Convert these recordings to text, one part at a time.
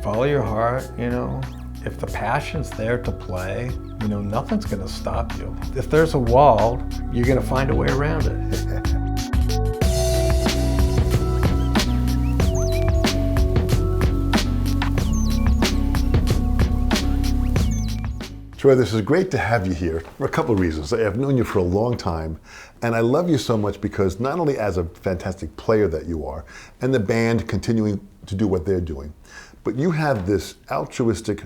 Follow your heart, If the passion's there to play, nothing's gonna stop you. If there's a wall, you're gonna find a way around it. Troy, this is great to have you here for a couple of reasons. I've known you for a long time, and I love you so much because not only as a fantastic player that you are, and the band continuing to do what they're doing, but you have this altruistic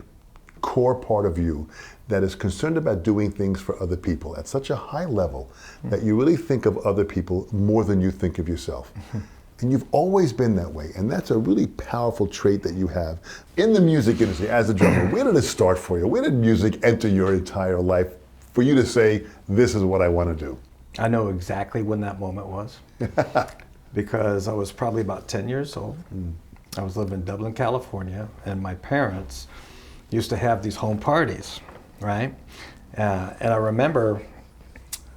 core part of you that is concerned about doing things for other people at such a high level that you really think of other people more than you think of yourself. And you've always been that way, and that's a really powerful trait that you have. In the music industry, as a drummer, where did it start for you? Where did music enter your entire life for you to say, this is what I want to do? I know exactly when that moment was, because I was probably about 10 years old. I was living in Dublin, California, and my parents used to have these home parties, right? And I remember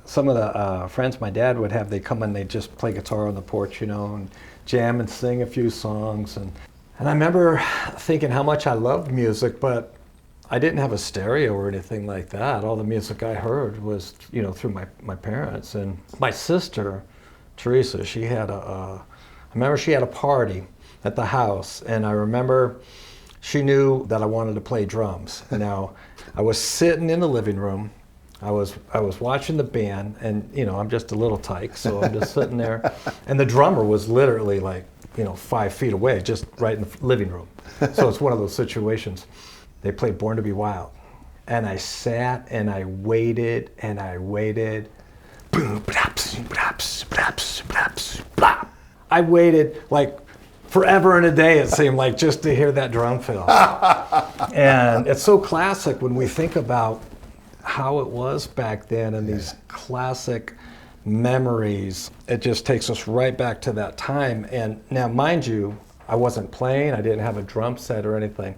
some of the friends my dad would have, they come and they'd just play guitar on the porch, and jam and sing a few songs. And I remember thinking how much I loved music, but I didn't have a stereo or anything like that. All the music I heard was, through my parents. And my sister, Teresa, I remember she had a party at the house, and I remember she knew that I wanted to play drums. Now, I was sitting in the living room. I was watching the band, and I'm just a little tyke, so I'm just sitting there, and the drummer was literally like 5 feet away, just right in the living room. So it's one of those situations. They played Born to Be Wild, and I sat and I waited and I waited. Boom, blaps, blaps, blaps, blaps, blap. I waited like forever and a day, it seemed like, just to hear that drum fill. And it's so classic when we think about how it was back then, and these classic memories. It just takes us right back to that time. And now, mind you, I wasn't playing, I didn't have a drum set or anything,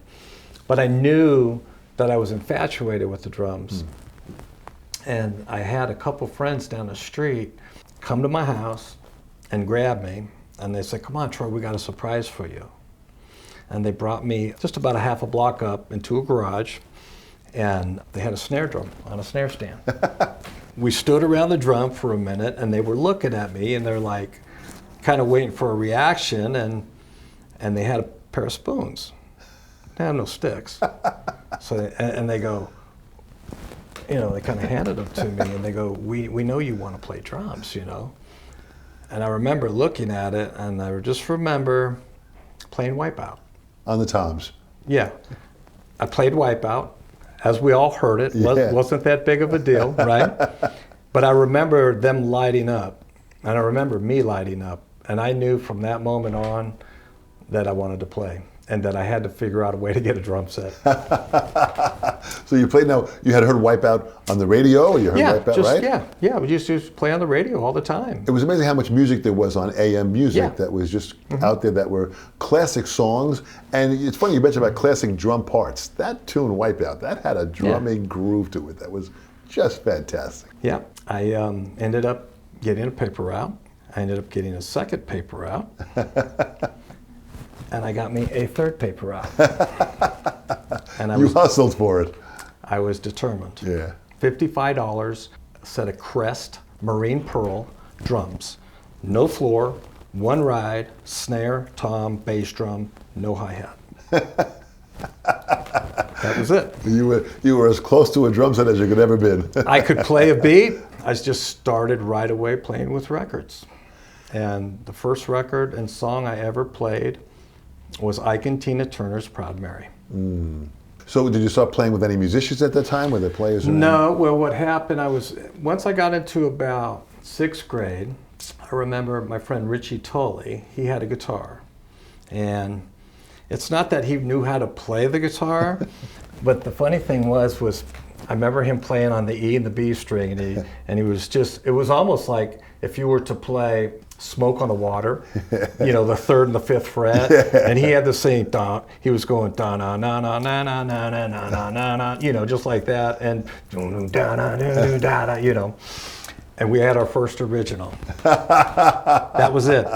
but I knew that I was infatuated with the drums. And I had a couple friends down the street come to my house and grab me, and they said, "Come on, Troy, we got a surprise for you." And they brought me just about a half a block up into a garage, and they had a snare drum on a snare stand. We stood around the drum for a minute, and they were looking at me, and they're like kind of waiting for a reaction, and they had a pair of spoons. They had no sticks. So they go, they kind of handed them to me, and they go, we know you want to play drums, And I remember looking at it, and I just remember playing Wipeout. On the toms. Yeah. I played Wipeout. As we all heard it, wasn't that big of a deal, right? But I remember them lighting up, and I remember me lighting up, and I knew from that moment on that I wanted to play, and that I had to figure out a way to get a drum set. So you played, now, you had heard Wipeout on the radio, or you heard Wipeout, right? Yeah, we used to play on the radio all the time. It was amazing how much music there was on AM music that was just out there, that were classic songs. And it's funny, you mentioned about classic drum parts. That tune, Wipeout, that had a drumming groove to it that was just fantastic. Yeah, I ended up getting a paper route. I ended up getting a second paper route. And I got me a third paper route. And you hustled for it. I was determined. Yeah. $55, a set of Crest Marine Pearl drums. No floor, one ride, snare, tom, bass drum, no hi-hat. That was it. You were as close to a drum set as you could ever been. I could play a beat. I just started right away playing with records. And the first record and song I ever played was Ike and Tina Turner's Proud Mary. So did you start playing with any musicians at that time? Were there players around? No, well, what happened, once I got into about 6th grade, I remember my friend Richie Tully, he had a guitar. And it's not that he knew how to play the guitar, but the funny thing was I remember him playing on the E and the B string, and he was just, it was almost like if you were to play Smoke on the Water, the 3rd and the 5th fret, and he had the same he was going da na na na na na na na na na na, just like that, and da na da da, and we had our first original. That was it,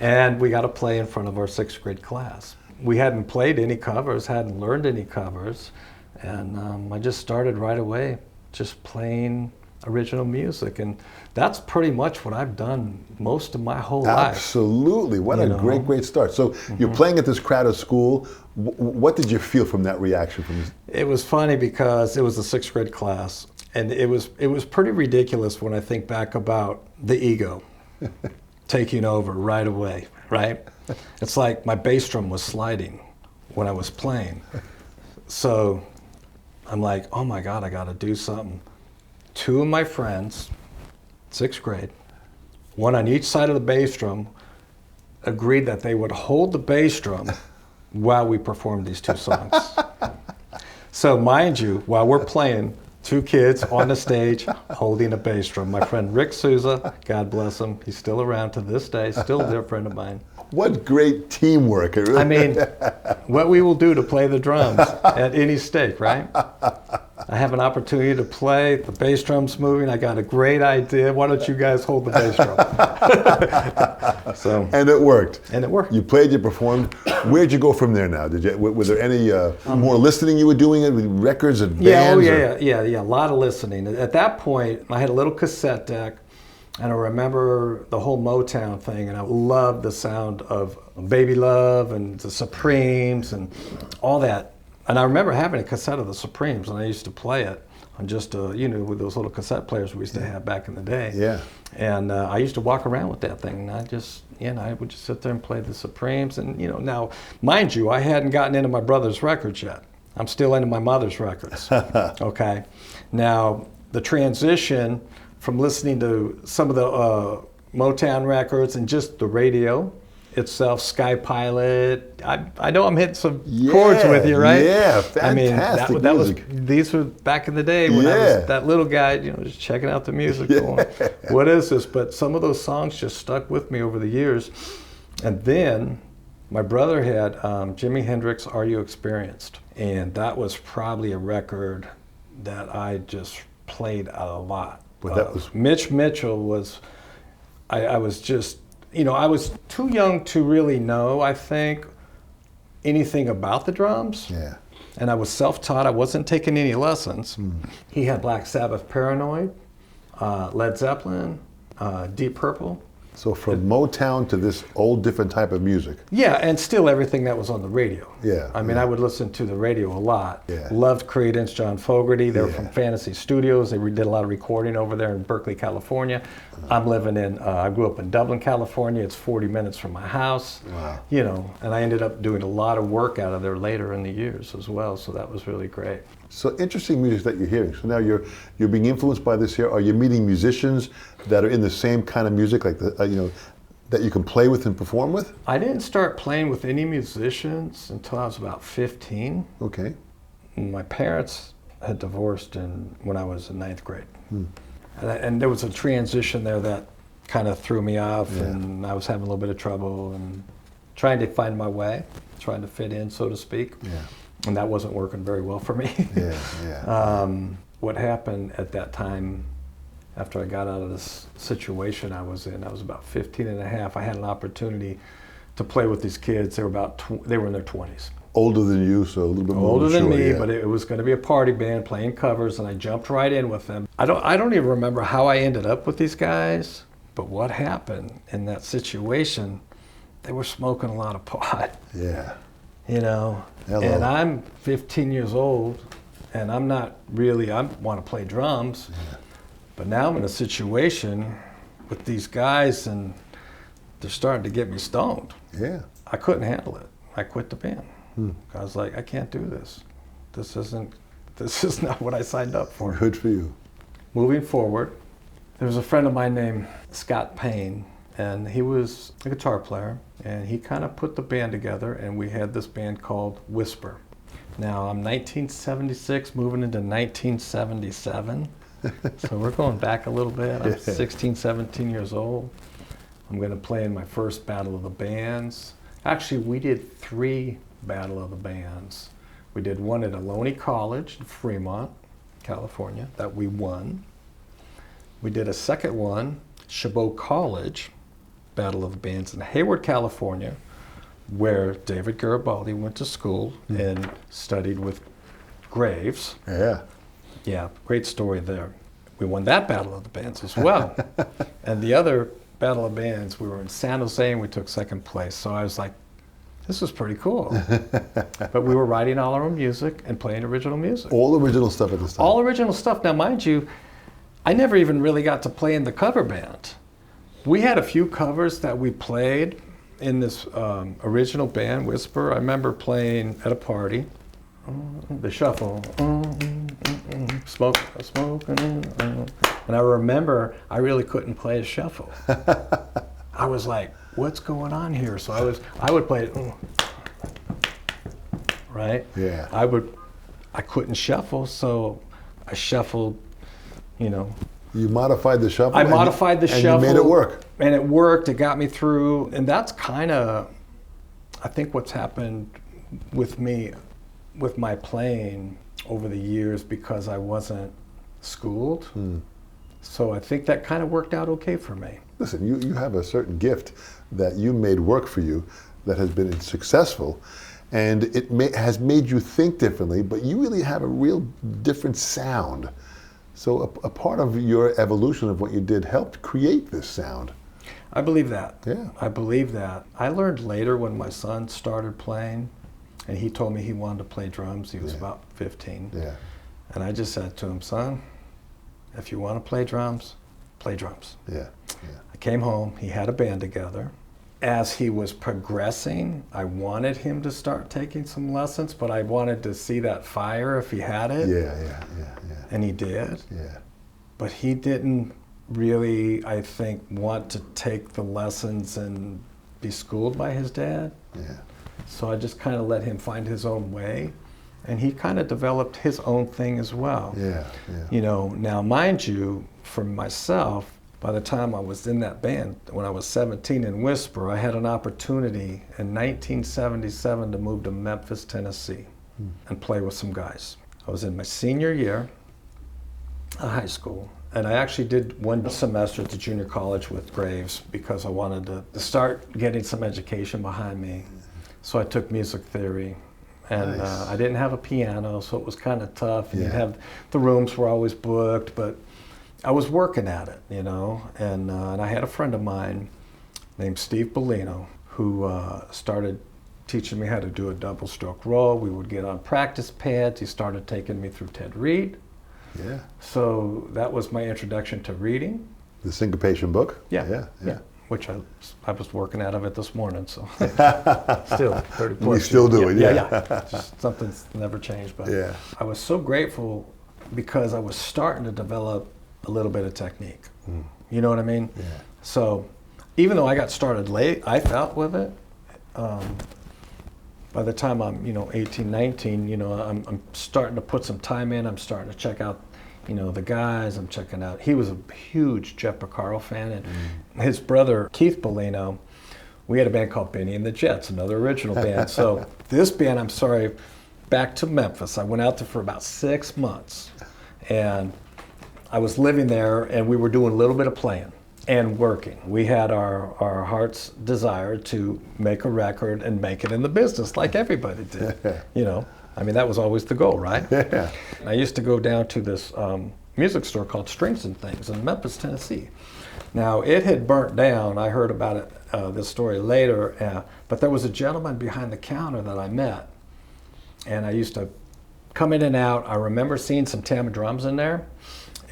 and we got to play in front of our 6th grade class. we hadn't played any covers, hadn't learned any covers, and I just started right away, just playing original music, and that's pretty much what I've done most of my whole life. Absolutely. What a great start. So you're playing at this crowded school. What did you feel from that reaction? It was funny because it was a 6th grade class, and it was pretty ridiculous when I think back about the ego taking over right away, right? It's like my bass drum was sliding when I was playing. So I'm like, oh my God, I got to do something. 2 of my friends, 6th grade, one on each side of the bass drum, agreed that they would hold the bass drum while we performed these 2 songs. So mind you, while we're playing, 2 kids on the stage holding a bass drum. My friend Rick Souza, God bless him, he's still around to this day, still a dear friend of mine. What great teamwork. I mean, what we will do to play the drums at any stake, right? I have an opportunity to play, the bass drum's moving, I got a great idea, why don't you guys hold the bass drum? So, and it worked. And it worked. You played, you performed. Where'd you go from there now? Were there any more listening you were doing it with records and bands? Yeah, a lot of listening. At that point, I had a little cassette deck, and I remember the whole Motown thing, and I loved the sound of Baby Love and the Supremes and all that. And I remember having a cassette of the Supremes, and I used to play it on just, with those little cassette players we used to have back in the day. Yeah. And I used to walk around with that thing, and I would just sit there and play the Supremes. And, now, mind you, I hadn't gotten into my brother's records yet. I'm still into my mother's records, okay? Now, the transition from listening to some of the Motown records and just the radio itself, Sky Pilot. I know I'm hitting some chords with you, right? Yeah, fantastic music. These were back in the day when I was that little guy, just checking out the music, going, what is this? But some of those songs just stuck with me over the years. And then my brother had Jimi Hendrix, Are You Experienced? And that was probably a record that I just played a lot. But that was Mitch Mitchell was, I was just, I was too young to really know, I think, anything about the drums. Yeah. And I was self-taught. I wasn't taking any lessons. He had Black Sabbath, Paranoid, Led Zeppelin, Deep Purple. So from Motown to this old different type of music. Yeah, and still everything that was on the radio. Yeah. I mean, I would listen to the radio a lot. Yeah. Loved Creedence, John Fogerty. They were from Fantasy Studios. They did a lot of recording over there in Berkeley, California. I grew up in Dublin, California. It's 40 minutes from my house. Wow. And I ended up doing a lot of work out of there later in the years as well. So that was really great. So interesting music that you're hearing. So now you're being influenced by this here. Are you meeting musicians that are in the same kind of music, like that you can play with and perform with? I didn't start playing with any musicians until I was about 15. Okay. My parents had divorced when I was in 9th grade. And there was a transition there that kind of threw me off, and I was having a little bit of trouble and trying to find my way, trying to fit in, so to speak. Yeah. And that wasn't working very well for me. What happened at that time, after I got out of this situation I was in, I was about 15 and a half, I had an opportunity to play with these kids. They were in their 20s. Older than you, so a little bit more older mature, than me, but it was going to be a party band playing covers, and I jumped right in with them. I don't even remember how I ended up with these guys, but what happened in that situation, they were smoking a lot of pot. Yeah. Hello. And I'm 15 years old, and I want to play drums, but now I'm in a situation with these guys, and they're starting to get me stoned. Yeah. I couldn't handle it. I quit the band. I was like, I can't do this. This is not what I signed up for. Good for you. Moving forward, there was a friend of mine named Scott Payne, and he was a guitar player, and he kind of put the band together, and we had this band called Whisper. Now, I'm 1976, moving into 1977, so we're going back a little bit. I'm 16, 17 years old. I'm going to play in my first Battle of the Bands. Actually, we did 3 Battle of the Bands. We did one at Ohlone College in Fremont, California, that we won. We did a second one, Chabot College, Battle of the Bands in Hayward, California, where David Garibaldi went to school and studied with Graves. Yeah. Yeah, great story there. We won that Battle of the Bands as well. And the other Battle of Bands, we were in San Jose and we took second place. So I was like, this was pretty cool. But we were writing all our own music and playing original music. All original stuff at this time. All original stuff. Now, mind you, I never even really got to play in the cover band. We had a few covers that we played in this original band, Whisper. I remember playing at a party, the shuffle, smoke, and I remember I really couldn't play a shuffle. I was like, what's going on here? So I would play it, right? Yeah. I couldn't shuffle, so I shuffled, you know. You modified the shuffle. I modified the shuffle. And you made it work. And it worked. It got me through. And that's kind of, I think, what's happened with me, with my playing over the years, because I wasn't schooled. So I think that kind of worked out okay for me. Listen, you have a certain gift that you made work for you that has been successful, and it has made you think differently, but you really have a real different sound. So a part of your evolution of what you did helped create this sound. I believe that. Yeah. I believe that. I learned later when my son started playing, and he told me he wanted to play drums. He was about 15. Yeah. And I just said to him, son, if you want to play drums, play drums. Yeah. I came home, he had a band together. As he was progressing, I wanted him to start taking some lessons, but I wanted to see that fire if he had it. Yeah. And he did. Yeah. But he didn't really, I think, want to take the lessons and be schooled by his dad. Yeah. So I just kind of let him find his own way. And he kind of developed his own thing as well. Yeah. You know, now mind you, for myself, by the time I was in that band, when I was 17 in Whisper, I had an opportunity in 1977 to move to Memphis, Tennessee and play with some guys. I was in my senior year of high school, and I actually did one semester at the junior college with Graves because I wanted to start getting some education behind me. So I took music theory. And Nice. I didn't have a piano, so it was kind of tough. And Yeah. you'd have, the rooms were always booked, but I was working at it, you know. And I had a friend of mine named Steve Bellino who started teaching me how to do a double stroke roll. We would get on practice pads. He started taking me through Ted Reed. Yeah. So that was my introduction to reading. The syncopation book. Yeah. Which I was working out of it this morning, so still 30 plus. We still do it, yeah. Just something's never changed, but Yeah. I was so grateful because I was starting to develop a little bit of technique. You know what I mean? Yeah. So even though I got started late, I felt with it. By the time I'm, 18, 19, I'm starting to put some time in. I'm starting to check out the guys. I'm checking out. He was a huge Jeff Porcaro fan, and his brother Keith Bellino. We had a band called Benny and the Jets, another original band. So this band, back to Memphis. I went out there for about 6 months, and I was living there, and we were doing a little bit of playing and working. We had our heart's desire to make a record and make it in the business, like everybody did. That was always the goal, right? Yeah. I used to go down to this music store called Strings and Things in Memphis, Tennessee. Now, it had burnt down. I heard about it, this story later, but there was a gentleman behind the counter that I met, and I used to come in and out. I remember seeing some Tama drums in there,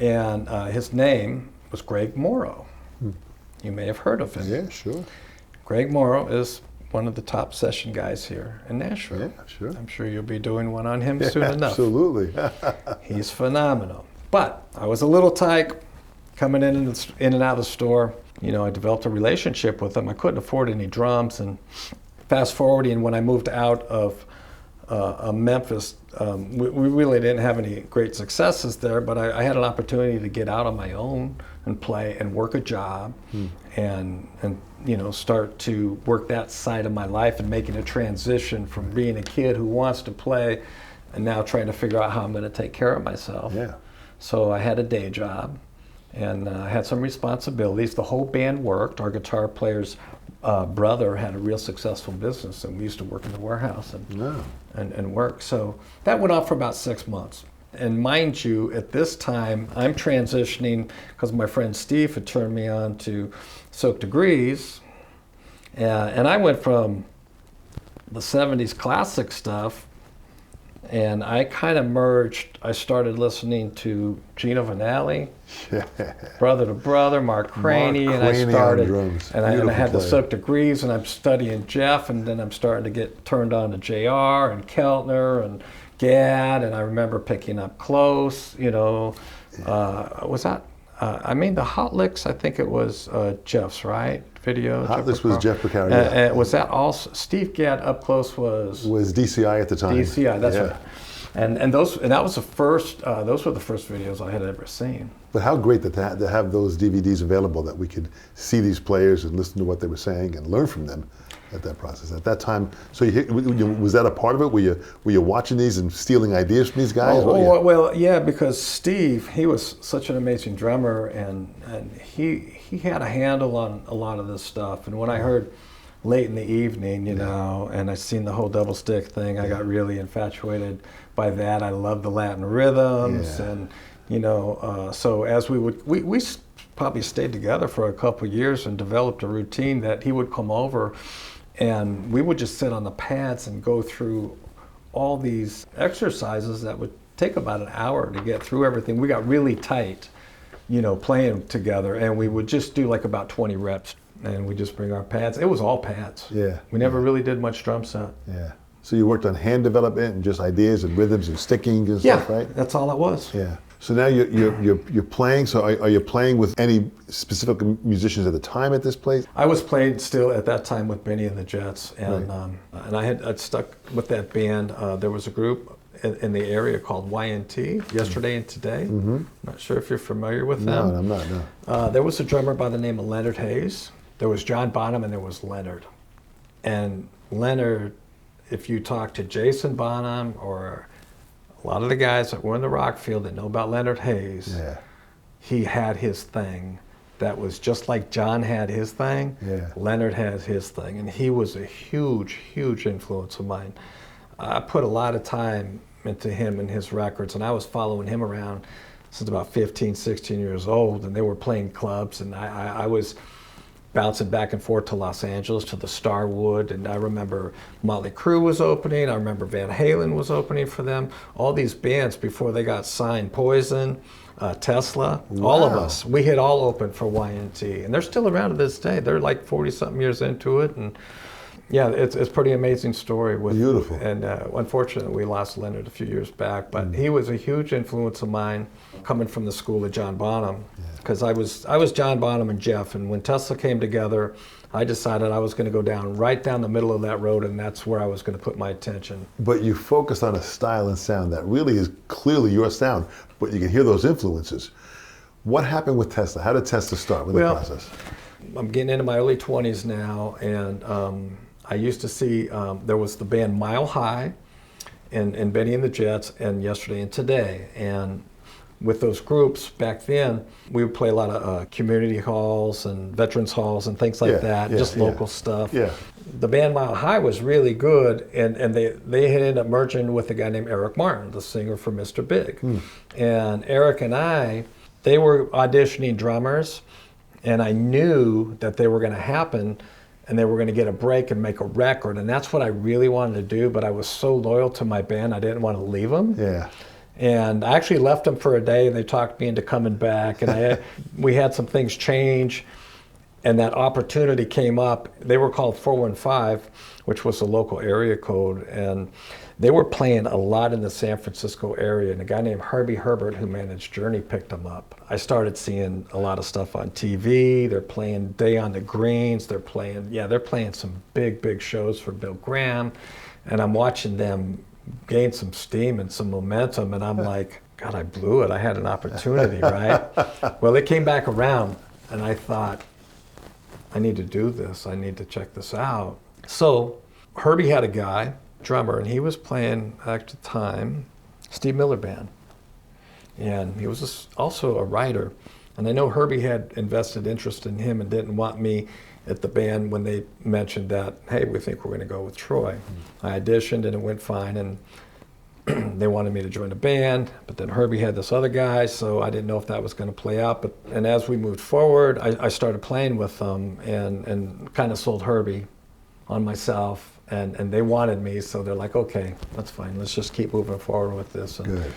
and his name was Greg Morrow. You may have heard of him. Yeah, sure. Greg Morrow is one of the top session guys here in Nashville. Yeah, sure. I'm sure you'll be doing one on him soon enough. Absolutely. He's phenomenal. But I was a little tyke coming in and out of the store. I developed a relationship with him. I couldn't afford any drums. And fast forwarding, when I moved out of Memphis, we really didn't have any great successes there, but I had an opportunity to get out on my own and play and work a job and start to work that side of my life and making a transition from being a kid who wants to play and now trying to figure out how I'm going to take care of myself. Yeah. So I had a day job and I had some responsibilities. The whole band worked. Our guitar players brother had a real successful business, and we used to work in the warehouse No. and work. So that went on for about 6 months. And mind you, at this time, I'm transitioning because my friend Steve had turned me on to Silk Degrees. And I went from the 70s classic stuff, and I kind of merged. I started listening to Gino Vanelli, Brother to Brother, Mark Craney, and I started, on drums. and I had the player. Silk Degrees, and I'm studying Jeff, and then I'm starting to get turned on to JR and Keltner and Gadd, and I remember picking up Close, was that, the Hot Licks, I think it was Jeff's, right? Video. Hot Licks was Jeff Porcaro, yeah. And was that also, Steve Gadd Up Close was DCI at the time. DCI, that's Yeah. right. And that was the first, those were the first videos I had ever seen. But how great to have those DVDs available that we could see these players and listen to what they were saying and learn from them at that process. At that time, so was that a part of it? Were you watching these and stealing ideas from these guys? Well, yeah, because Steve, he was such an amazing drummer, and he had a handle on a lot of this stuff. And when I heard Late in the Evening, and I seen the whole double stick thing, I got really infatuated by that. I loved the Latin rhythms, and so as we probably stayed together for a couple of years and developed a routine that he would come over, and we would just sit on the pads and go through all these exercises that would take about an hour to get through everything. We got really tight, playing together, and we would just do like about 20 reps, and we just bring our pads. It was all pads. Yeah. We never really did much drum set. Yeah. So you worked on hand development and just ideas and rhythms and sticking and stuff, right? That's all it was. Yeah. So now you're playing. So are you playing with any specific musicians at the time at this place? I was playing still at that time with Benny and the Jets, and and I'd stuck with that band. There was a group in the area called YNT, Yesterday and Today. Mm-hmm. Not sure if you're familiar with them. No, I'm not. No. There was a drummer by the name of Leonard Hayes. There was John Bonham, and there was Leonard. And Leonard, if you talk to Jason Bonham or a lot of the guys that were in the rock field that know about Leonard Hayes, he had his thing that was just like John had his thing. Yeah. Leonard has his thing, and he was a huge, huge influence of mine. I put a lot of time into him and his records, and I was following him around since about 15, 16 years old, and they were playing clubs, and I was bouncing back and forth to Los Angeles to the Starwood, and I remember Motley Crue was opening, I remember Van Halen was opening for them. All these bands before they got signed, Poison, Tesla, all of us, we had all opened for YNT, and they're still around to this day. They're like 40-something years into it, and yeah, it's a pretty amazing story. Beautiful. And unfortunately, we lost Leonard a few years back, but he was a huge influence of mine, coming from the school of John Bonham, because I was John Bonham and Jeff, and when Tesla came together, I decided I was going to go right down the middle of that road, and that's where I was going to put my attention. But you focused on a style and sound that really is clearly your sound, but you can hear those influences. What happened with Tesla? How did Tesla start with the process? I'm getting into my early 20s now, and I used to see, there was the band Mile High, and Benny and the Jets, and Yesterday and Today. And with those groups back then, we would play a lot of community halls and veterans halls and things like that, just local stuff. Yeah. The band Mile High was really good, and they had ended up merging with a guy named Eric Martin, the singer for Mr. Big. And Eric and they were auditioning drummers, and I knew that they were going to happen, and they were going to get a break and make a record, and that's what I really wanted to do, but I was so loyal to my band, I didn't want to leave them. Yeah. And I actually left them for a day, and they talked me into coming back, and we had some things change, and that opportunity came up. They were called 415, which was the local area code, and they were playing a lot in the San Francisco area, and a guy named Herbie Herbert, who managed Journey, picked them up. I started seeing a lot of stuff on TV. They're playing Day on the Greens. They're playing some big shows for Bill Graham, and I'm watching them gain some steam and some momentum, and I'm like, God, I blew it. I had an opportunity, right? Well, it came back around, and I thought, I need to do this. I need to check this out. So Herbie had a guy, drummer, and he was playing at the time Steve Miller Band, and he was also a writer. And I know Herbie had invested interest in him and didn't want me at the band when they mentioned that, hey, we think we're going to go with Troy. I auditioned and it went fine, and they wanted me to join the band, but then Herbie had this other guy, so I didn't know if that was going to play out. And as we moved forward, I started playing with them and kind of sold Herbie on myself, and they wanted me, so they're like, okay, that's fine, let's just keep moving forward with this. And Good.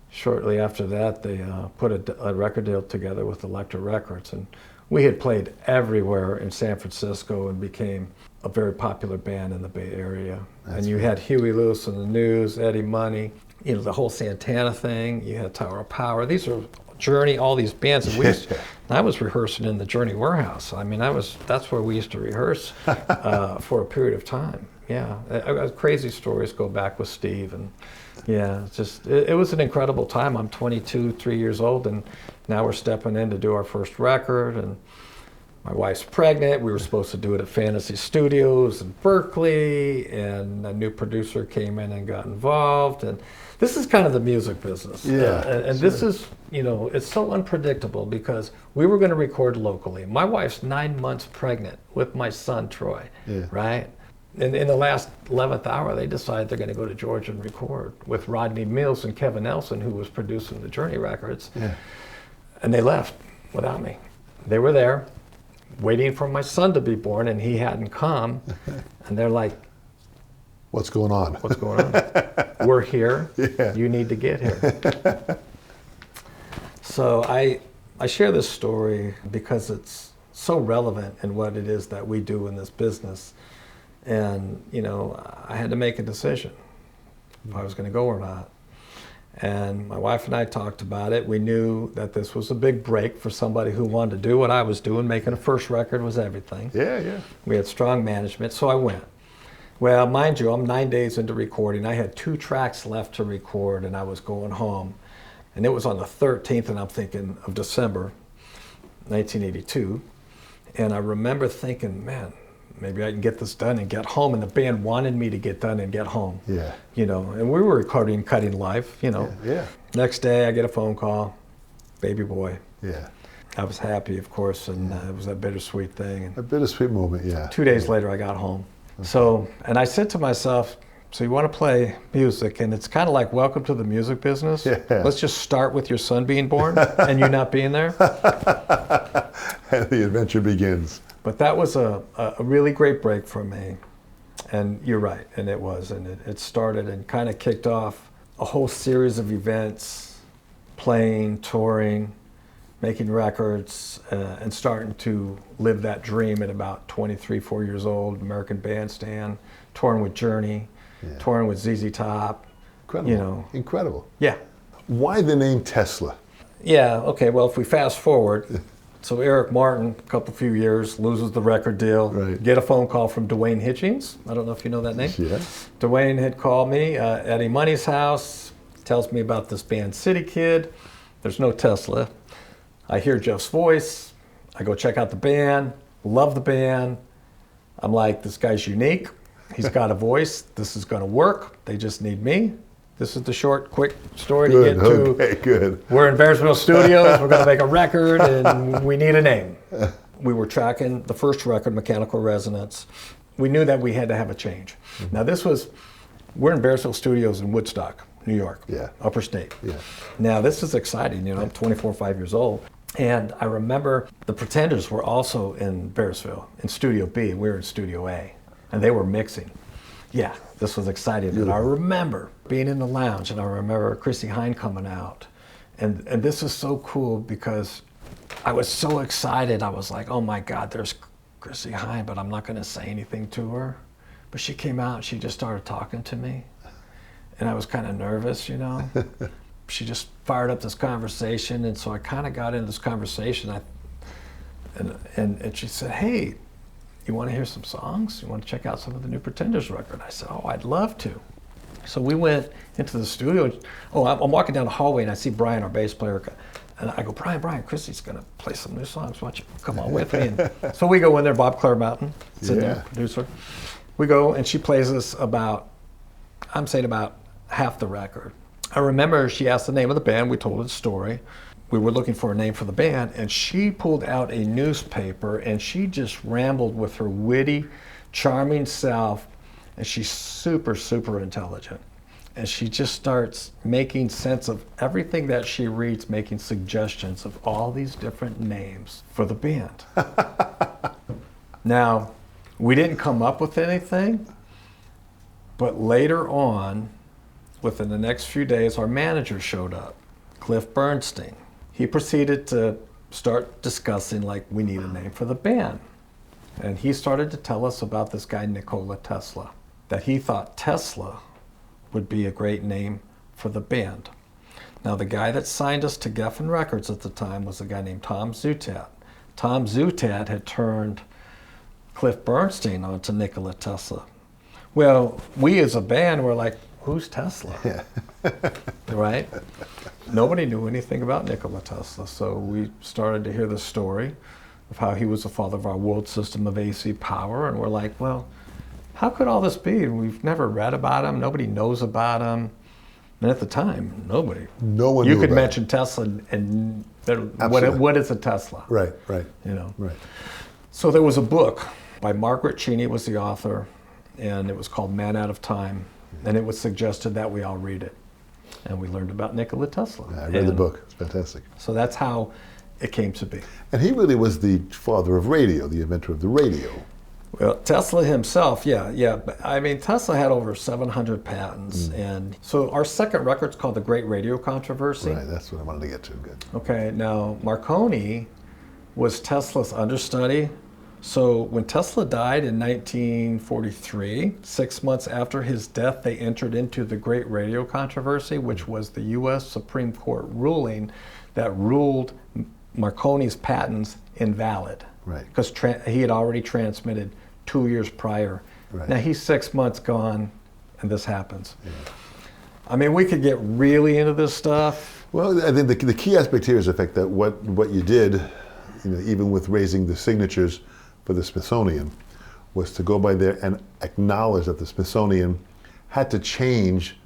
shortly after that, they put a record deal together with Elektra Records, and we had played everywhere in San Francisco and became a very popular band in the Bay Area. And you had Huey Lewis and the News, Eddie Money, the whole Santana thing. You had Tower of Power. These are Journey, all these bands. And I was rehearsing in the Journey warehouse. I mean, that's where we used to rehearse for a period of time. Yeah, crazy stories go back with Steve, and yeah, it was an incredible time. I'm 22, 3 years old, and now we're stepping in to do our first record, and my wife's pregnant. We were supposed to do it at Fantasy Studios in Berkeley, and a new producer came in and got involved. And this is kind of the music business. Yeah. And this is, it's so unpredictable because we were going to record locally. My wife's 9 months pregnant with my son, Troy, right? And in the last 11th hour, they decided they're going to go to Georgia and record with Rodney Mills and Kevin Nelson, who was producing the Journey records. Yeah. And they left without me. They were there waiting for my son to be born, and he hadn't come. And they're like, what's going on? What's going on? We're here. Yeah. You need to get here. So I share this story because it's so relevant in what it is that we do in this business. And, I had to make a decision if I was going to go or not. And my wife and I talked about it. We knew that this was a big break for somebody who wanted to do what I was doing. Making a first record was everything. Yeah. We had strong management, so I went. Well, mind you, I'm 9 days into recording. I had 2 tracks left to record, and I was going home. And it was on the 13th, and I'm thinking of December 1982. And I remember thinking, man, maybe I can get this done and get home. And the band wanted me to get done and get home. Yeah. And we were recording Cutting Life, Yeah. Next day I get a phone call, baby boy. Yeah. I was happy, of course, and it was a bittersweet thing. A bittersweet moment, yeah. 2 days later I got home. Okay. And I said to myself, so you want to play music, and it's kind of like welcome to the music business. Yeah. Let's just start with your son being born and you not being there. And the adventure begins. But that was a really great break for me. And you're right, and it was. And it started and kind of kicked off a whole series of events, playing, touring, making records, and starting to live that dream at about 23, 4 years old, American Bandstand, touring with Journey, touring with ZZ Top. Incredible. Incredible. Yeah. Why the name Tesla? Yeah, okay, well, if we fast forward, so Eric Martin, a few years, loses the record deal. Right. Get a phone call from Dwayne Hitchings. I don't know if you know that name. Yeah. Dwayne had called me at Eddie Money's house, tells me about this band City Kid. There's no Tesla. I hear Jeff's voice. I go check out the band, love the band. I'm like, this guy's unique. He's got a voice. This is going to work. They just need me. This is the short, quick story to get to. Okay, good. We're in Bearsville Studios. We're going to make a record, and we need a name. We were tracking the first record, Mechanical Resonance. We knew that we had to have a change. Mm-hmm. Now, we're in Bearsville Studios in Woodstock, New York, upper state. Yeah. Now, this is exciting. I'm 24, 5 years old. And I remember the Pretenders were also in Bearsville, in Studio B. We were in Studio A, and they were mixing. Yeah, this was exciting. And I remember being in the lounge, and I remember Chrissie Hynde coming out. And this is so cool because I was so excited. I was like, oh my God, there's Chrissie Hynde, but I'm not going to say anything to her. But she came out, and she just started talking to me. And I was kind of nervous, She just fired up this conversation, and so I kind of got into this conversation. And she said, hey, you want to hear some songs? You want to check out some of the new Pretenders record? I said, oh, I'd love to. So we went into the studio. I'm walking down the hallway, and I see Brian, our bass player. And I go, Brian, Chrissy's going to play some new songs. Why don't you come on with me? And so we go in there, Bob Clare Mountain, sitting there, producer. We go, and she plays us about half the record. I remember she asked the name of the band. We told her the story. we were looking for a name for the band, and she pulled out a newspaper and she just rambled with her witty, charming self, and she's super, super intelligent. And she just starts making sense of everything that she reads, making suggestions of all these different names for the band. Now, we didn't come up with anything, but later on, within the next few days, our manager showed up, Cliff Bernstein. He proceeded to start discussing, like, we need a name for the band. And he started to tell us about this guy, Nikola Tesla, that he thought Tesla would be a great name for the band. Now, the guy that signed us to Geffen Records at the time was a guy named Tom Zutaut. Tom Zutaut had turned Cliff Bernstein onto Nikola Tesla. Well, we as a band were like, who's Tesla? Yeah. Right? Nobody knew anything about Nikola Tesla, so we started to hear the story of how he was the father of our world system of AC power, and we're like, well, how could all this be? We've never read about him. Nobody knows about him. And at the time, nobody. No one You knew could about mention Tesla, and Absolutely. what is a Tesla? Right, right. You know. Right. So there was a book by Margaret Cheney, was the author, and it was called Man Out of Time, and it was suggested that we all read it. And we learned about Nikola Tesla. Yeah, I read the book. It's fantastic. So that's how it came to be. And he really was the father of radio, the inventor of the radio. Well, Tesla himself, yeah. But, I mean, Tesla had over 700 patents. And so our second record's called The Great Radio Controversy. Right, that's what I wanted to get to. Good. Okay, now Marconi was Tesla's understudy. So when Tesla died in 1943, 6 months after his death, they entered into the Great Radio Controversy, which was the U.S. Supreme Court ruling that ruled Marconi's patents invalid. Right. Because he had already transmitted 2 years prior. Right. Now he's 6 months gone, and this happens. Yeah. I mean, we could get really into this stuff. Well, I think the key aspect here is the fact that what you did, you know, even with raising the signatures for the Smithsonian, was to go by there and acknowledge that the Smithsonian had to change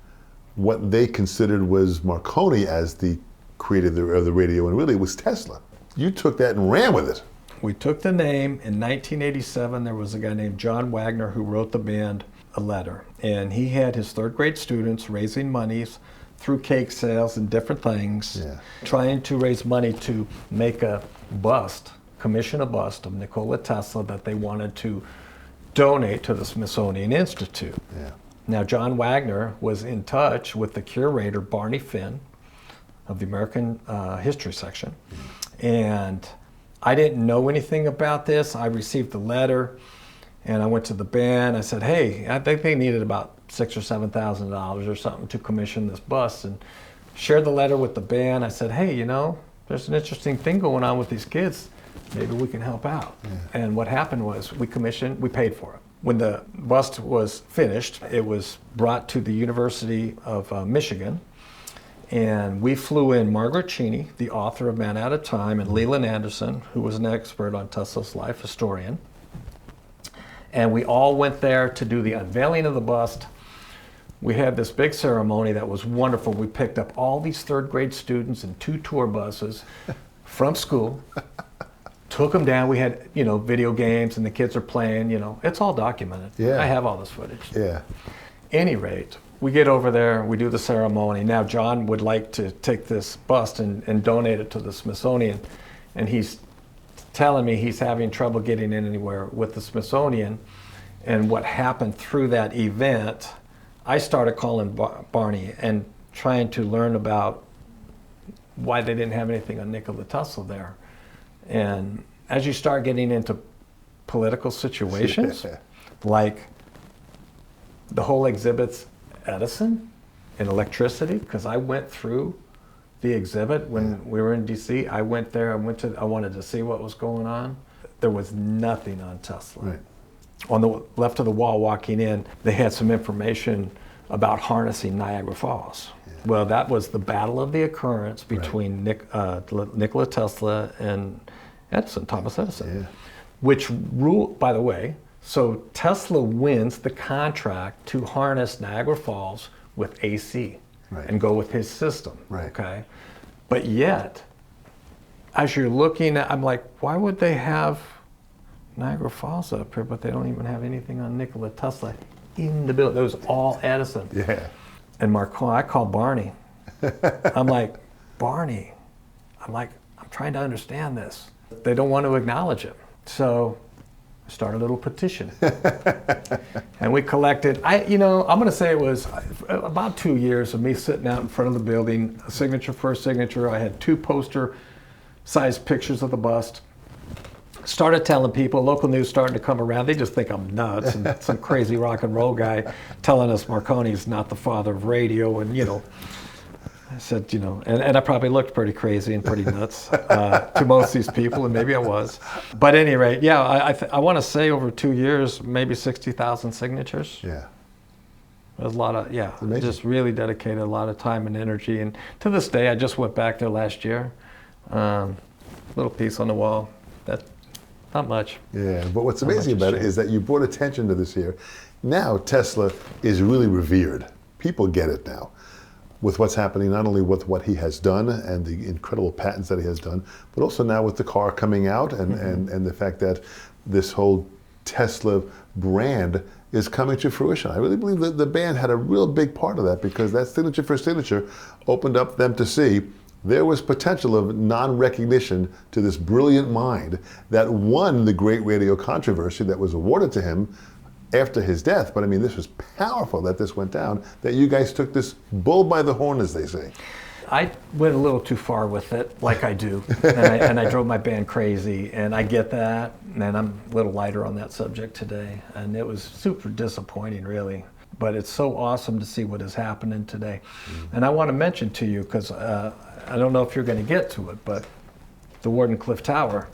what they considered was Marconi as the creator of the radio, and really it was Tesla. You took that and ran with it. We took the name. In 1987, there was a guy named John Wagner who wrote the band a letter. And he had his third grade students raising monies through cake sales and different things, trying to raise money to make a bust, commission a bust of Nikola Tesla that they wanted to donate to the Smithsonian Institute. Yeah. Now, John Wagner was in touch with the curator, Barney Finn, of the American History section. And I didn't know anything about this. I received the letter, and I went to the band. I said, hey, I think they needed about $6,000 or $7,000 or something to commission this bust, and shared the letter with the band. I said, hey, you know, there's an interesting thing going on with these kids. Maybe we can help out. Yeah. And what happened was we paid for it. When the bust was finished, it was brought to the University of Michigan, and we flew in Margaret Cheney, the author of Man Out of Time, and Leland Anderson, who was an expert on Tesla's life, historian. And we all went there to do the unveiling of the bust. We had this big ceremony that was wonderful. We picked up all these third grade students in 2 tour buses from school, took them down. We had, you know, video games, and the kids are playing, you know. It's all documented. Yeah. I have all this footage. Yeah. Any rate, we get over there, we do the ceremony. Now John would like to take this bust and donate it to the Smithsonian, and he's telling me he's having trouble getting in anywhere with the Smithsonian. And what happened through that event, I started calling Barney and trying to learn about why they didn't have anything on Nikola Tesla there. And as you start getting into political situations, like the whole exhibit's Edison and electricity, because I went through the exhibit when we were in DC. I went there, I wanted to see what was going on. There was nothing on Tesla. Right. On the left of the wall walking in, they had some information about harnessing Niagara Falls. Yeah. Well, that was the battle of the occurrence between Nikola Tesla and Edison, Thomas Edison, which ruled, by the way, so Tesla wins the contract to harness Niagara Falls with AC and go with his system, okay? But yet, as you're looking at, I'm like, why would they have Niagara Falls up here, but they don't even have anything on Nikola Tesla in the building? It was all Edison. Yeah. And Marconi, I called Barney. I'm like, Barney, I'm trying to understand this. They don't want to acknowledge it. So I started a little petition. And we collected, I'm going to say it was about 2 years of me sitting out in front of the building, a signature for a signature. I had 2 poster-sized pictures of the bust. Started telling people, local news starting to come around, they just think I'm nuts, and some crazy rock and roll guy telling us Marconi's not the father of radio, and I said, and I probably looked pretty crazy and pretty nuts to most of these people, and maybe I was. But at any rate, yeah, I want to say over 2 years, maybe 60,000 signatures. Yeah. It was a lot of, just really dedicated a lot of time and energy. And to this day, I just went back there last year. Little piece on the wall. Not much. Yeah, but what's amazing about it is that you brought attention to this here. Now Tesla is really revered. People get it now. With what's happening, not only with what he has done and the incredible patents that he has done, but also now with the car coming out and the fact that this whole Tesla brand is coming to fruition. I really believe that the band had a real big part of that, because that signature for signature opened up them to see there was potential of non-recognition to this brilliant mind that won the great radio controversy that was awarded to him after his death. But I mean, this was powerful that this went down, that you guys took this bull by the horn, as they say. I went a little too far with it, like I do, and I drove my band crazy, and I get that, and I'm a little lighter on that subject today, and it was super disappointing, really. But it's so awesome to see what is happening today. And I want to mention to you, because I don't know if you're going to get to it, but the Wardenclyffe Tower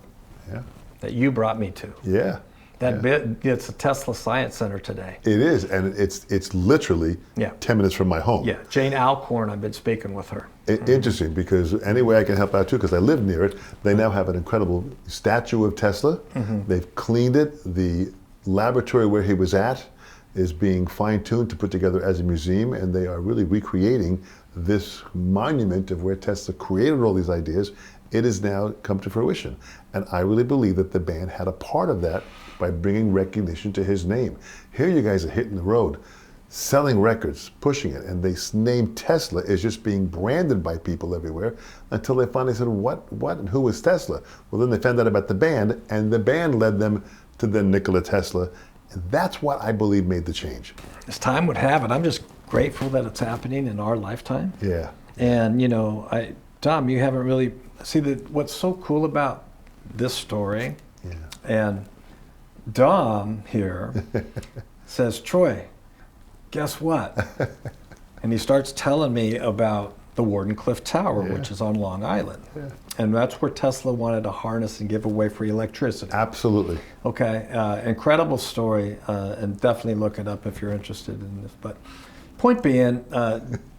that you brought me to. Yeah. It's a Tesla Science Center today. It is, and it's literally 10 minutes from my home. Yeah, Jane Alcorn, I've been speaking with her. Interesting, because any way I can help out too, because I live near it, they now have an incredible statue of Tesla. They've cleaned it. The laboratory where he was at is being fine-tuned to put together as a museum, and they are really recreating this monument of where Tesla created all these ideas. It has now come to fruition. And I really believe that the band had a part of that by bringing recognition to his name. Here you guys are hitting the road, selling records, pushing it, and they named Tesla as just being branded by people everywhere until they finally said, what, and who was Tesla? Well, then they found out about the band, and the band led them to the Nikola Tesla. And that's what I believe made the change. As time would have it, I'm just grateful that it's happening in our lifetime. Yeah. And Dom, you haven't really what's so cool about this story. Yeah. And Dom here says, Troy, guess what? And he starts telling me about the Wardenclyffe Tower, which is on Long Island. Yeah. And that's where Tesla wanted to harness and give away free electricity. Absolutely. Okay, incredible story, and definitely look it up if you're interested in this. But point being,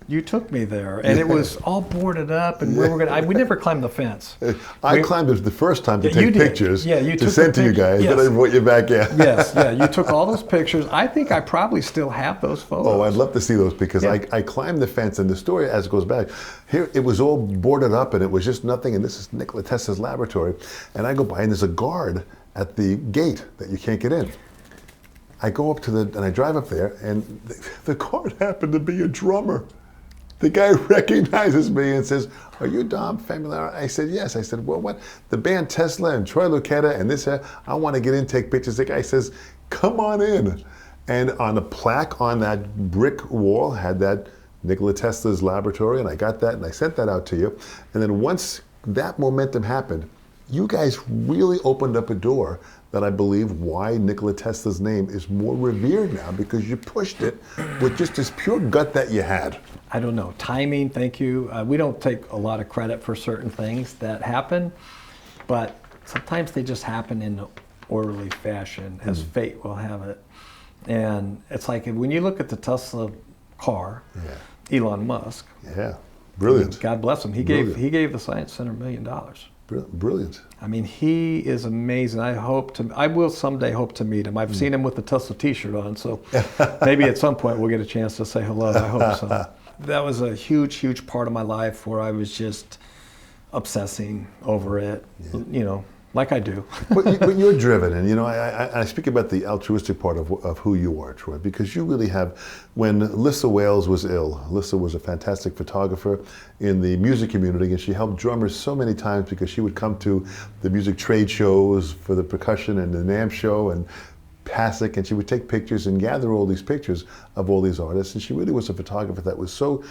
you took me there, and it was all boarded up, and we never climbed the fence. I climbed it the first time to take pictures to send to you guys, yes. Then I brought you back, Yes, you took all those pictures. I think I probably still have those photos. Oh, I'd love to see those, because I climbed the fence, and the story as it goes back, here it was all boarded up, and it was just nothing, and this is Nikola Tesla's laboratory, and I go by, and there's a guard at the gate that you can't get in. I go up and I drive up there, and the guard happened to be a drummer. The guy recognizes me and says, "Are you Dom Famularo?" I said, "Yes." I said, "Well, what? The band Tesla and Troy Luccketta and this, I want to get in, take pictures." The guy says, "Come on in." And on a plaque on that brick wall had that Nikola Tesla's laboratory, and I got that and I sent that out to you. And then once that momentum happened, you guys really opened up a door that I believe why Nikola Tesla's name is more revered now, because you pushed it with just this pure gut that you had. I don't know, timing, thank you. We don't take a lot of credit for certain things that happen, but sometimes they just happen in an orderly fashion, as fate will have it. And it's like when you look at the Tesla car, Elon Musk. Yeah, brilliant. God bless him. He gave the Science Center $1 million. Brilliant. I mean, he is amazing. I will someday hope to meet him. I've seen him with the Tesla t-shirt on, so maybe at some point we'll get a chance to say hello. I hope so. That was a huge, huge part of my life where I was just obsessing over it, you know, like I do. But you're driven, and you know, I speak about the altruistic part of who you are, Troy, because you really have. When Lissa Wales was ill, Lissa was a fantastic photographer in the music community, and she helped drummers so many times because she would come to the music trade shows for the percussion and the NAMM show and PASIC, and she would take pictures and gather all these pictures of all these artists, and she really was a photographer that was so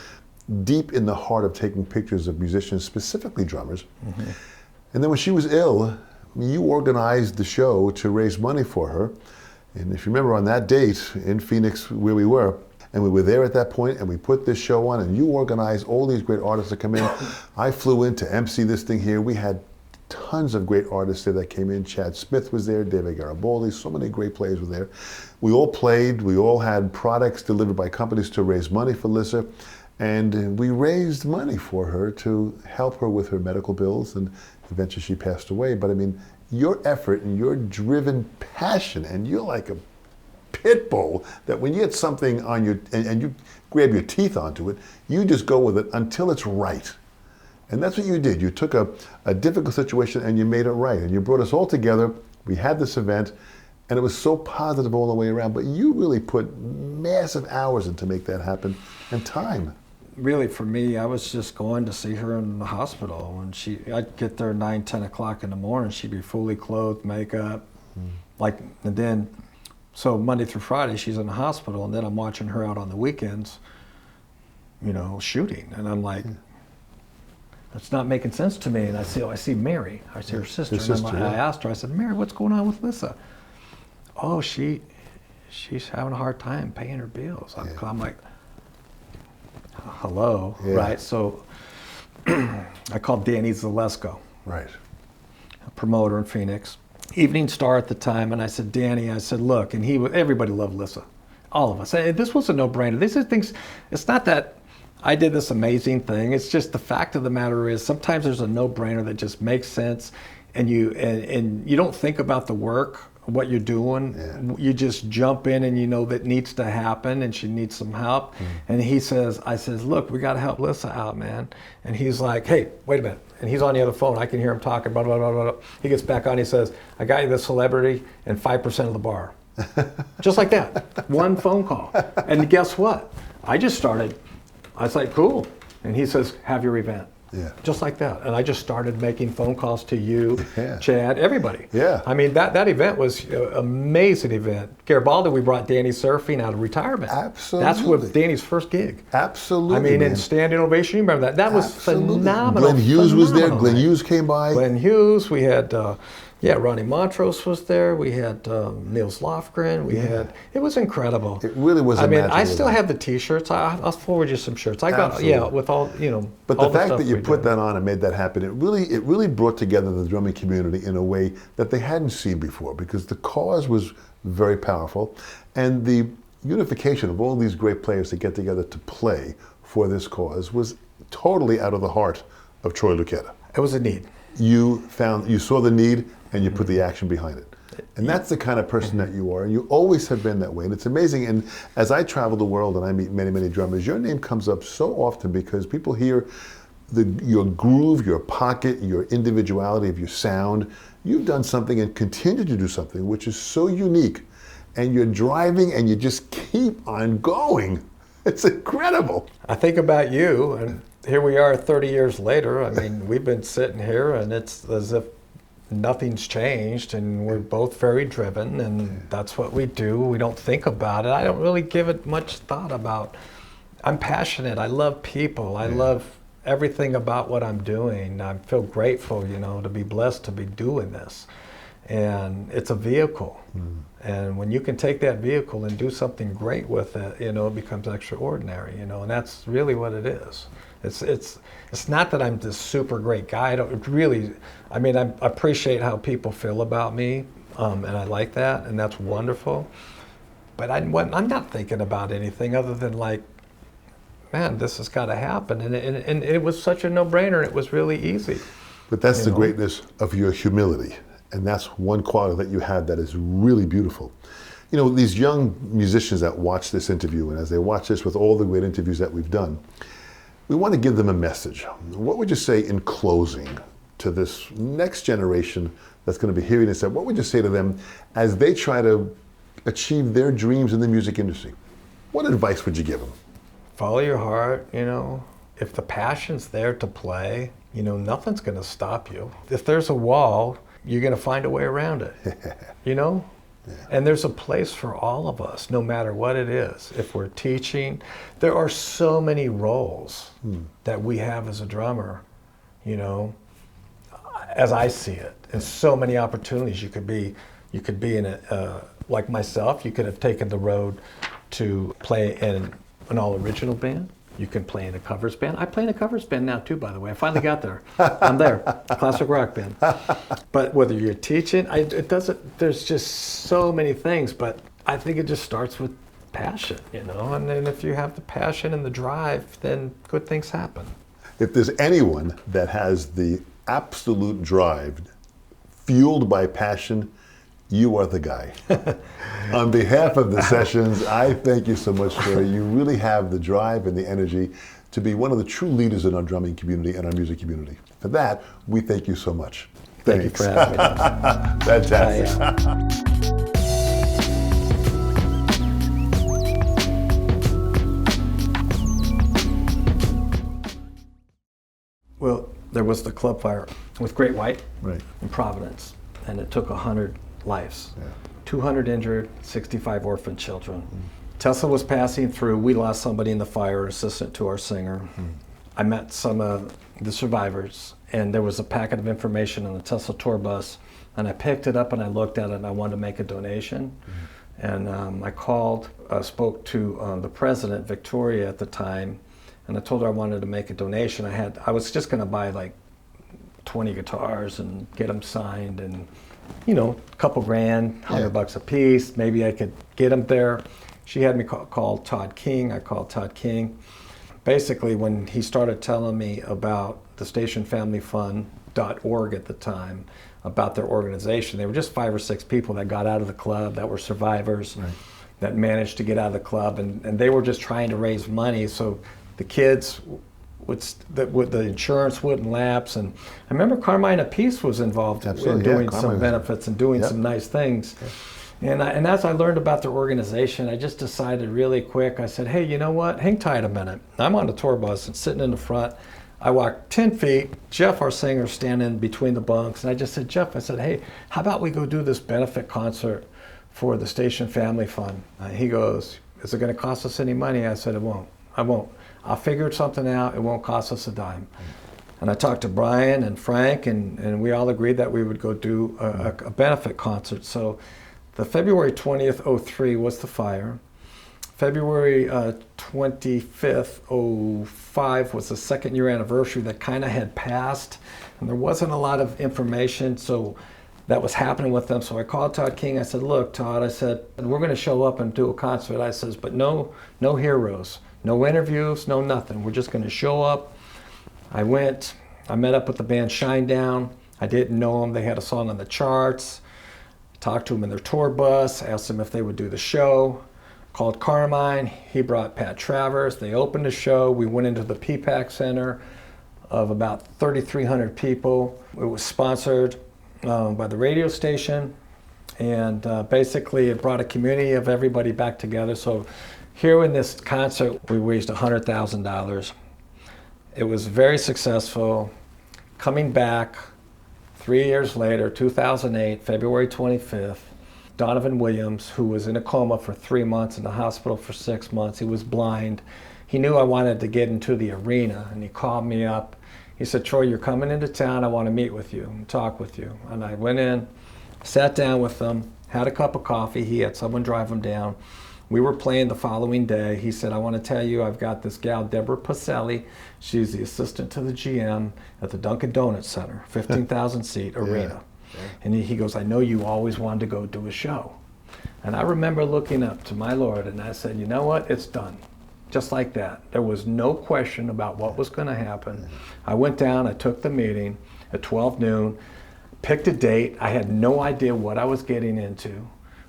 deep in the heart of taking pictures of musicians, specifically drummers. Mm-hmm. And then when she was ill, you organized the show to raise money for her. And if you remember on that date in Phoenix where we were, and we were there at that point, and we put this show on, and you organized all these great artists to come in. I flew in to MC this thing here. We had tons of great artists there that came in. Chad Smith was there, David Garibaldi, so many great players were there. We all played, we all had products delivered by companies to raise money for Lissa. And we raised money for her to help her with her medical bills, and eventually she passed away. But I mean, your effort and your driven passion, and you're like a pit bull that when you get something on your, and you grab your teeth onto it, you just go with it until it's right. And that's what you did. You took a difficult situation and you made it right. And you brought us all together. We had this event, and it was so positive all the way around. But you really put massive hours in to make that happen, and time. Really, for me, I was just going to see her in the hospital, and I'd get there 9, 10 o'clock in the morning. She'd be fully clothed, makeup, and then, so Monday through Friday, she's in the hospital, and then I'm watching her out on the weekends, you know, shooting, and I'm like, it's not making sense to me. And I see Mary, I see her sister, and I asked her, I said, Mary, what's going on with Lissa? Oh, she's having a hard time paying her bills. I'm like, hello, right? So I called Danny Zalesko, right, a promoter in Phoenix, Evening Star at the time, and I said, Danny, I said, look, and everybody loved Lissa, all of us. This was a no-brainer. These are things. It's not that I did this amazing thing. It's just the fact of the matter is sometimes there's a no-brainer that just makes sense, and you don't think about the work, what you're doing. You just jump in and you know that needs to happen, and she needs some help. And I says, look, we got to help Lissa out, man. And he's like, hey, wait a minute. And he's on the other phone. I can hear him talking, blah, blah, blah, blah. He gets back on, he says, I got you the celebrity and 5% of the bar. Just like that, one phone call. And guess what? I was like, cool. And he says, have your event. Yeah. Just like that. And I just started making phone calls to you, Chad, everybody. Yeah. I mean, that event was an amazing event. Garibaldi, we brought Danny surfing out of retirement. Absolutely. That's what Danny's first gig. Absolutely. I mean, man. in standing ovation, you remember that? That was phenomenal. Glenn Hughes was there. Glenn Hughes came by. Glenn Hughes. We had, Ronnie Montrose was there. We had Niels Lofgren. It was incredible. It really was. I mean, I still have the T-shirts. I'll forward you some shirts. I got with all But the fact that you put that on and made that happen, it really brought together the drumming community in a way that they hadn't seen before, because the cause was very powerful, and the unification of all these great players to get together to play for this cause was totally out of the heart of Troy Luccketta. It was a need. You saw the need, and you put the action behind it. And that's the kind of person that you are, and you always have been that way. And it's amazing. And as I travel the world and I meet many, many drummers, your name comes up so often because people hear your groove, your pocket, your individuality of your sound. You've done something and continue to do something which is so unique. And you're driving and you just keep on going. It's incredible. I think about you, and here we are 30 years later. I mean, we've been sitting here and it's as if nothing's changed, and we're both very driven, and that's what we do. We don't think about it. I don't really give it much thought about. I'm passionate. I love people. I love everything about what I'm doing. I feel grateful, to be blessed to be doing this. And it's a vehicle. And when you can take that vehicle and do something great with it, it becomes extraordinary, and that's really what it is. It's not that I'm this super great guy. I appreciate how people feel about me, and I like that, and that's wonderful. But I'm not thinking about anything other than like, man, this has got to happen. And it was such a no-brainer. It was really easy. But that's the greatness of your humility. And that's one quality that you have that is really beautiful. These young musicians that watch this interview, and as they watch this with all the great interviews that we've done, We want to give them a message. What would you say in closing to this next generation that's going to be hearing this? What would you say to them as they try to achieve their dreams in the music industry? What advice would you give them? Follow your heart, you know. If the passion's there to play, you know, nothing's going to stop you. If there's a wall, you're going to find a way around it, you know? Yeah. And there's a place for all of us, no matter what it is. If we're teaching, there are so many roles that we have as a drummer, you know, as I see it, and so many opportunities. You could be in a, like myself, you could have taken the road to play in an all-original band. You can play in a covers band. I play in a covers band now too, by the way. I finally got there. I'm there, classic rock band. But whether you're teaching, there's just so many things, but I think it just starts with passion, you know? And then if you have the passion and the drive, then good things happen. If there's anyone that has the absolute drive, fueled by passion, you are the guy. On behalf of the Sessions, I thank you so much, Troy. You really have the drive and the energy to be one of the true leaders in our drumming community and our music community. For that, we thank you so much. Thank you for having me. Fantastic. Well, there was the club fire with Great White in Providence, and it took 100 lives. 200 injured, 65 orphan children. Tesla was passing through. We lost somebody in the fire, assistant to our singer. I met some of the survivors, and there was a packet of information on the Tesla tour bus, and I picked it up and I looked at it and I wanted to make a donation. And I called, spoke to the president, Victoria, at the time, and I told her I wanted to make a donation. I was just going to buy like 20 guitars and get them signed, and you know, a couple grand, $100 a piece. Maybe I could get them there. She had me call Todd King. I called Todd King. Basically, when he started telling me about the stationfamilyfund.org at the time, about their organization, they were just 5 or 6 people that got out of the club, that were survivors, that managed to get out of the club, and they were just trying to raise money so the kids the insurance wouldn't lapse. And I remember Carmine Apiece was involved in doing some benefits and doing some nice things. And as I learned about their organization, I just decided really quick, I said, hey, you know what, hang tight a minute. I'm on the tour bus and sitting in the front. I walked 10 feet, Jeff, our singer, standing between the bunks, and I just said, Jeff, I said, hey, how about we go do this benefit concert for the Station Family Fund? He goes, is it gonna cost us any money? I said, it won't, I won't. I'll figure something out, it won't cost us a dime. And I talked to Brian and Frank, and we all agreed that we would go do a benefit concert. So the February 20th, 03 was the fire. February 25th, 05 was the 2nd year anniversary that kind of had passed, and there wasn't a lot of information so that was happening with them. So I called Todd King. I said, look, Todd, I said, we're going to show up and do a concert. I says, but no heroes. No interviews, no nothing. We're just going to show up. I met up with the band Shinedown. I didn't know them. They had a song on the charts. I talked to them in their tour bus, asked them if they would do the show. Called Carmine. He brought Pat Travers. They opened the show. We went into the PPAC Center of about 3,300 people. It was sponsored by the radio station. And basically it brought a community of everybody back together. So here in this concert, we raised $100,000. It was very successful. Coming back 3 years later, 2008, February 25th, Donovan Williams, who was in a coma for 3 months, in the hospital for 6 months, he was blind. He knew I wanted to get into the arena, and he called me up. He said, Troy, you're coming into town, I want to meet with you and talk with you. And I went in, sat down with them, had a cup of coffee. He had someone drive him down. We were playing the following day. He said, I want to tell you, I've got this gal, Deborah Pacelli. She's the assistant to the GM at the Dunkin' Donuts Center, 15,000 seat arena. Yeah. And he goes, I know you always wanted to go do a show. And I remember looking up to my Lord and I said, you know what, it's done. Just like that. There was no question about what was going to happen. I went down, I took the meeting at 12 noon, picked a date. I had no idea what I was getting into.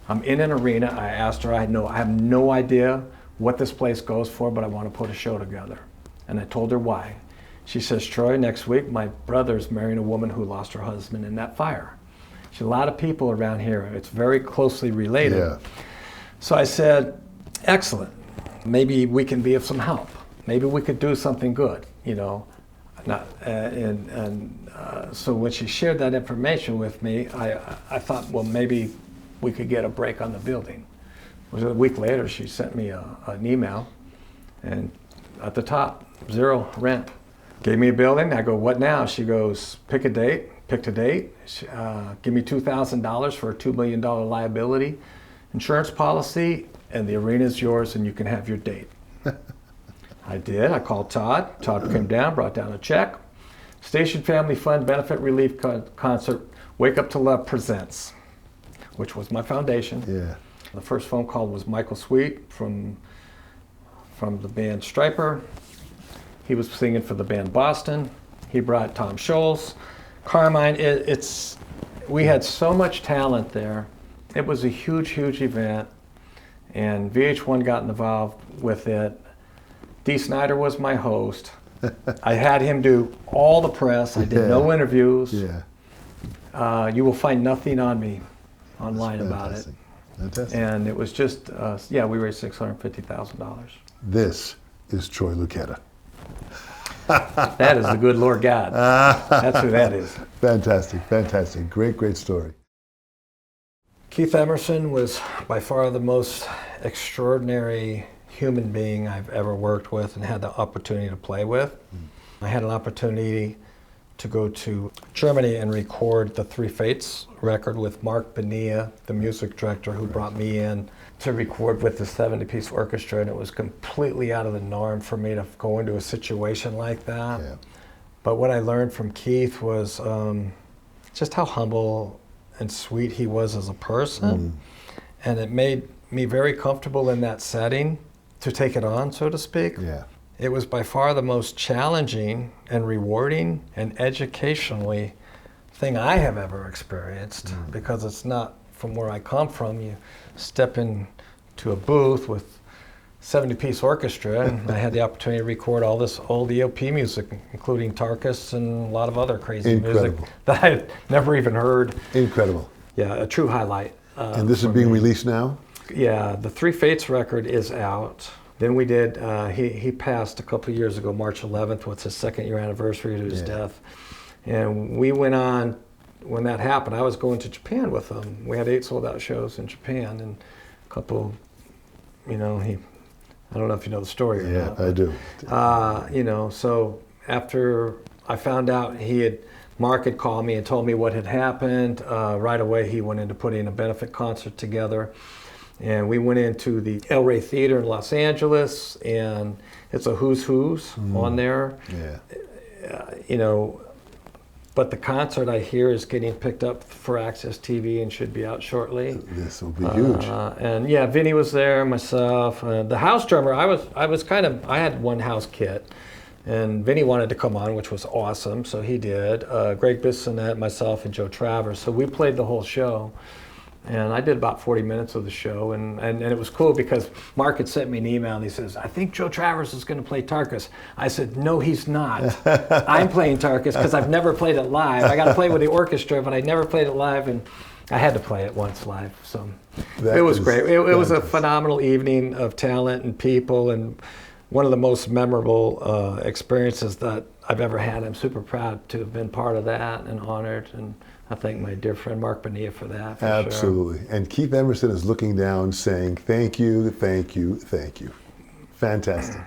I'm in an arena. I asked her, I have no idea what this place goes for, but I want to put a show together. And I told her why. She says, Troy, next week my brother's marrying a woman who lost her husband in that fire. She said, a lot of people around here, it's very closely related. Yeah. So I said, excellent. Maybe we can be of some help. Maybe we could do something good, you know. So when she shared that information with me, I thought, well, maybe we could get a break on the building. It was a week later, she sent me an email, and at the top, 0 rent. Gave me a building. I go, what now? She goes, pick a date. Picked a date. Give me $2,000 for a $2 million liability insurance policy, and the arena's yours, and you can have your date. I did. I called Todd. Todd came down, brought down a check. Station Family Fund Benefit Relief Concert, Wake Up to Love Presents, which was my foundation. Yeah. The first phone call was Michael Sweet from the band Stryper. He was singing for the band Boston. He brought Tom Scholz, Carmine. We had so much talent there. It was a huge, huge event, and VH1 got involved with it. Dee Snider was my host. I had him do all the press. I did no interviews. Yeah. You will find nothing on me online about it. Fantastic. And it was just, we raised $650,000. This is Troy Luccketta. That is the good Lord God. That's who that is. Fantastic, fantastic. Great, great story. Keith Emerson was by far the most extraordinary human being I've ever worked with and had the opportunity to play with. I had an opportunity to go to Germany and record the Three Fates record with Mark Bonilla, the music director who brought me in to record with the 70-piece orchestra, and it was completely out of the norm for me to go into a situation like that. Yeah. But what I learned from Keith was just how humble and sweet he was as a person, and it made me very comfortable in that setting to take it on, so to speak. Yeah. It was by far the most challenging and rewarding and educationally thing I have ever experienced, because it's not from where I come from. You step into a booth with 70-piece orchestra, and I had the opportunity to record all this old ELP music, including Tarkus and a lot of other crazy music that I had never even heard. Incredible. Yeah, a true highlight. And this is being released now? Yeah, the Three Fates record is out. Then we did, he passed a couple of years ago, March 11th, what's his 2nd year anniversary of his death. And we went on, when that happened, I was going to Japan with him. We had 8 sold-out shows in Japan, and a couple, I don't know if you know the story or not. Yeah, I do. So after I found out Mark had called me and told me what had happened, right away he went into putting a benefit concert together. And we went into the El Rey Theater in Los Angeles, and it's a who's on there. Yeah. But the concert I hear is getting picked up for Access TV and should be out shortly. This will be huge. And yeah, Vinny was there, myself, the house drummer. I had one house kit, and Vinny wanted to come on, which was awesome, so he did. Greg Bissonette, myself, and Joe Travers. So we played the whole show. And I did about 40 minutes of the show, and it was cool because Mark had sent me an email, and he says, I think Joe Travers is going to play Tarkus. I said, no, he's not. I'm playing Tarkus because I've never played it live. I got to play with the orchestra, but I never played it live, and I had to play it once live. So it was great. It was a phenomenal evening of talent and people, and one of the most memorable experiences that I've ever had. I'm super proud to have been part of that and honored, and I thank my dear friend Mark Bonilla for that. Absolutely. Sure. And Keith Emerson is looking down saying, thank you, thank you, thank you. Fantastic.